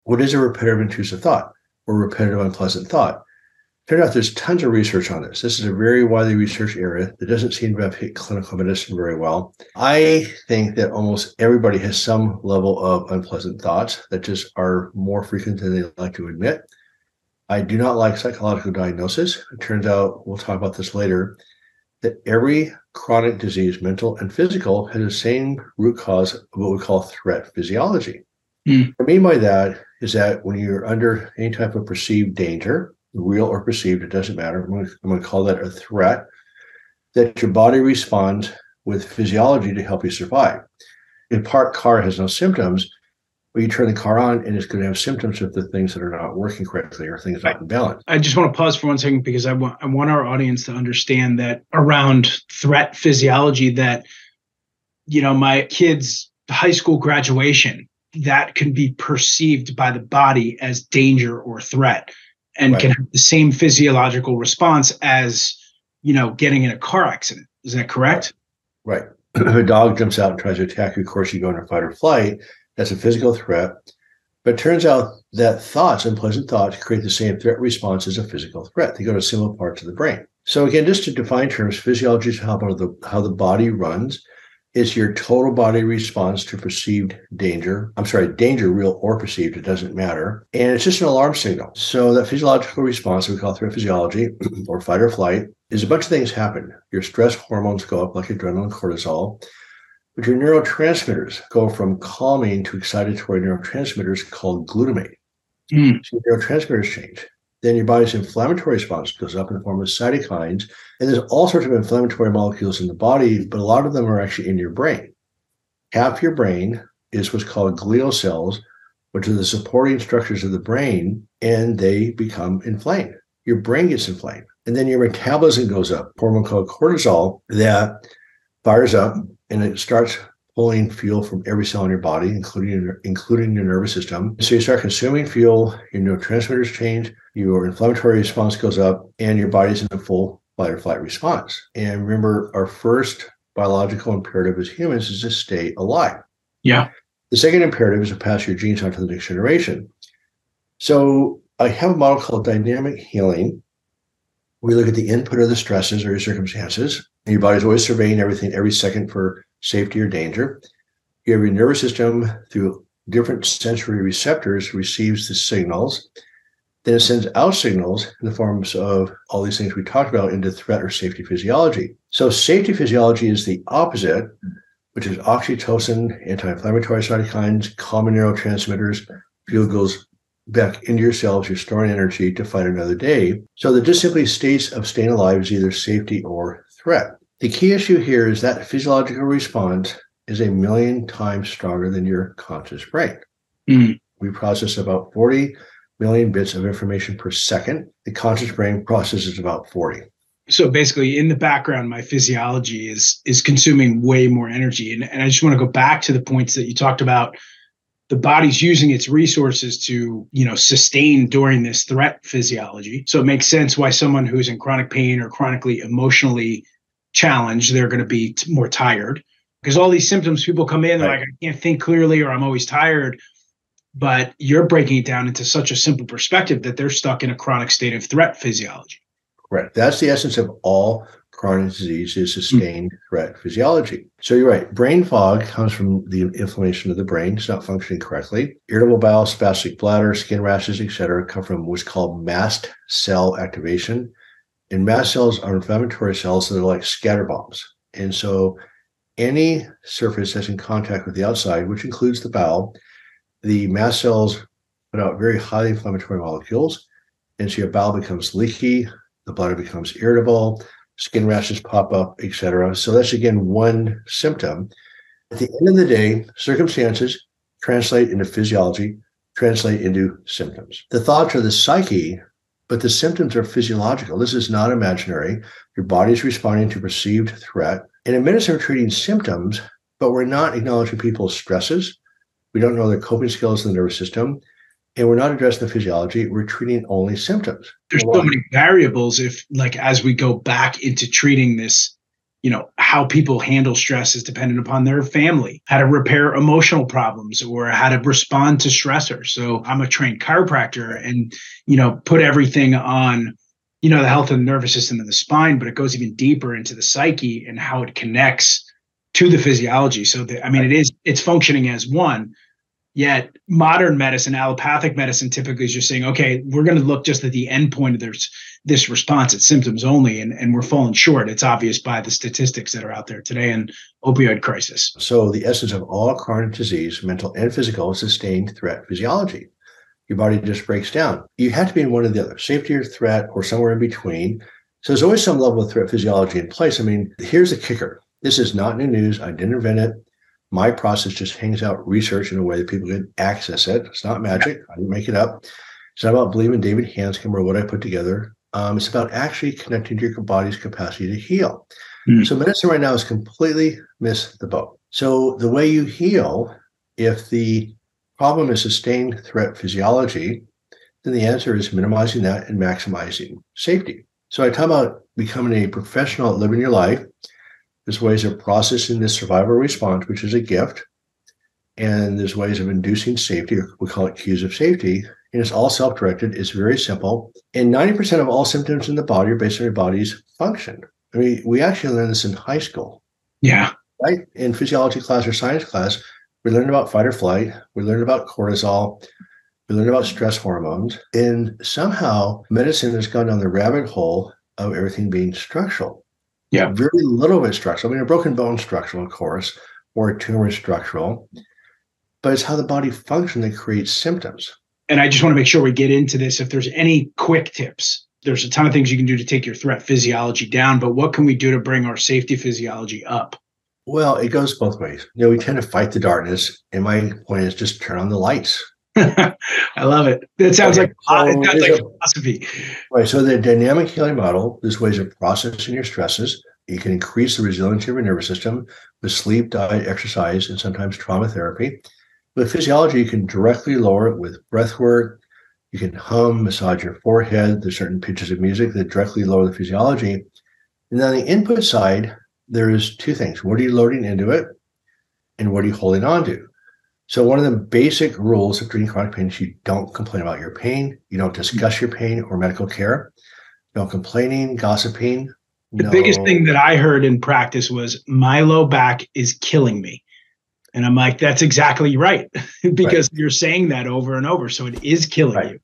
What is a repetitive intrusive thought or repetitive unpleasant thought? Turns out there's tons of research on this. This is a very widely researched area that doesn't seem to have hit clinical medicine very well. I think that almost everybody has some level of unpleasant thoughts that just are more frequent than they like to admit. I do not like psychological diagnosis. It turns out, we'll talk about this later, that every chronic disease, mental and physical, has the same root cause of what we call threat physiology. What I mean by that is that when you're under any type of perceived danger, real or perceived, it doesn't matter. I'm going to call that a threat, that your body responds with physiology to help you survive. A parked car has no symptoms, but you turn the car on and it's going to have symptoms of the things that are not working correctly or things not in balance. I just want to pause for 1 second because I want our audience to understand that around threat physiology, that, my kid's high school graduation, that can be perceived by the body as danger or threat, and can have the same physiological response as, getting in a car accident. Is that correct? Right. If a dog jumps out and tries to attack you, of course, you go into fight or flight. That's a physical threat. But it turns out that thoughts, unpleasant thoughts, create the same threat response as a physical threat. They go to similar parts of the brain. So again, just to define terms, physiology is how the body runs. It's your total body response to perceived danger. Danger, real or perceived, it doesn't matter. And it's just an alarm signal. So that physiological response we call threat physiology or fight or flight is a bunch of things happen. Your stress hormones go up like adrenaline and cortisol, but your neurotransmitters go from calming to excitatory neurotransmitters called glutamate. So your neurotransmitters change. Then your body's inflammatory response goes up in the form of cytokines. And there's all sorts of inflammatory molecules in the body, but a lot of them are actually in your brain. Half your brain is what's called glial cells, which are the supporting structures of the brain, and they become inflamed. Your brain gets inflamed. And then your metabolism goes up, a hormone called cortisol that fires up, and it starts pulling fuel from every cell in your body, including your nervous system. So you start consuming fuel, your neurotransmitters change, your inflammatory response goes up, and your body's in a full fight or flight response. And remember, our first biological imperative as humans is to stay alive. Yeah. The second imperative is to pass your genes on to the next generation. So I have a model called dynamic healing. We look at the input of the stresses or your circumstances. And your body's always surveying everything every second for safety or danger. You have your nervous system through different sensory receptors receives the signals. Then it sends out signals in the forms of all these things we talked about into threat or safety physiology. So safety physiology is the opposite, which is oxytocin, anti-inflammatory cytokines, common neurotransmitters. Fuel goes back into your cells. You're storing energy to fight another day. So the just simply states of staying alive is either safety or threat. The key issue here is that physiological response is 1,000,000 times stronger than your conscious brain. We process about 40 million bits of information per second. The conscious brain processes about 40. So basically, in the background, my physiology is consuming way more energy. And I just want to go back to the points that you talked about. The body's using its resources to, sustain during this threat physiology. So it makes sense why someone who's in chronic pain or chronically emotionally challenged, they're going to be more tired. Because all these symptoms, people come in, they're like, I can't think clearly, or I'm always tired. But you're breaking it down into such a simple perspective that they're stuck in a chronic state of threat physiology. Correct. That's the essence of all chronic disease, is sustained threat physiology. So you're right. Brain fog comes from the inflammation of the brain. It's not functioning correctly. Irritable bowel, spastic bladder, skin rashes, etc., come from what's called mast cell activation. And mast cells are inflammatory cells that are like scatter bombs. And so any surface that's in contact with the outside, which includes the bowel, the mast cells put out very highly inflammatory molecules. And so your bowel becomes leaky, the bladder becomes irritable, skin rashes pop up, etc. So that's, again, one symptom. At the end of the day, circumstances translate into physiology, translate into symptoms. The thoughts are the psyche, but the symptoms are physiological. This is not imaginary. Your body's responding to perceived threat. And in medicine, we're treating symptoms, but we're not acknowledging people's stresses. We don't know their coping skills in the nervous system. And we're not addressing the physiology. We're treating only symptoms. There's so many variables as we go back into treating this, how people handle stress is dependent upon their family, how to repair emotional problems or how to respond to stressors. So I'm a trained chiropractor and, put everything on, the health of the nervous system and the spine, but it goes even deeper into the psyche and how it connects to the physiology. So it's functioning as one. Yet modern medicine, allopathic medicine, typically is just saying, okay, we're going to look just at the end point of this response. It's symptoms only, and we're falling short. It's obvious by the statistics that are out there today and opioid crisis. So the essence of all chronic disease, mental and physical, is sustained threat physiology. Your body just breaks down. You have to be in one or the other, safety or threat or somewhere in between. So there's always some level of threat physiology in place. Here's the kicker. This is not new news. I didn't invent it. My process just hangs out research in a way that people can access it. It's not magic. I didn't make it up. It's not about believing David Hanscom or what I put together. It's about actually connecting to your body's capacity to heal. So medicine right now has completely missed the boat. So the way you heal, if the problem is sustained threat physiology, then the answer is minimizing that and maximizing safety. So I talk about becoming a professional at living your life. There's ways of processing this survival response, which is a gift. And there's ways of inducing safety, or we call it cues of safety. And it's all self-directed. It's very simple. And 90% of all symptoms in the body are based on your body's function. We actually learned this in high school. Yeah. Right? In physiology class or science class, we learned about fight or flight. We learned about cortisol. We learned about stress hormones. And somehow medicine has gone down the rabbit hole of everything being structural. Yeah. Very little of it structural. A broken bone structural, of course, or a tumor structural, but it's how the body functions that creates symptoms. And I just want to make sure we get into this. If there's any quick tips, there's a ton of things you can do to take your threat physiology down, but what can we do to bring our safety physiology up? Well, it goes both ways. We tend to fight the darkness, and my point is just turn on the lights. I love it. That sounds like philosophy. Right. So the dynamic healing model, there's ways of processing your stresses. You can increase the resiliency of your nervous system with sleep, diet, exercise, and sometimes trauma therapy. With physiology, you can directly lower it with breath work. You can hum, massage your forehead. There's certain pitches of music that directly lower the physiology. And on the input side, there is two things. What are you loading into it? And what are you holding on to? So one of the basic rules of treating chronic pain is you don't complain about your pain. You don't discuss your pain or medical care. No complaining, gossiping. The biggest thing that I heard in practice was my low back is killing me. And I'm like, that's exactly right. Because you're saying that over and over. So it is killing you.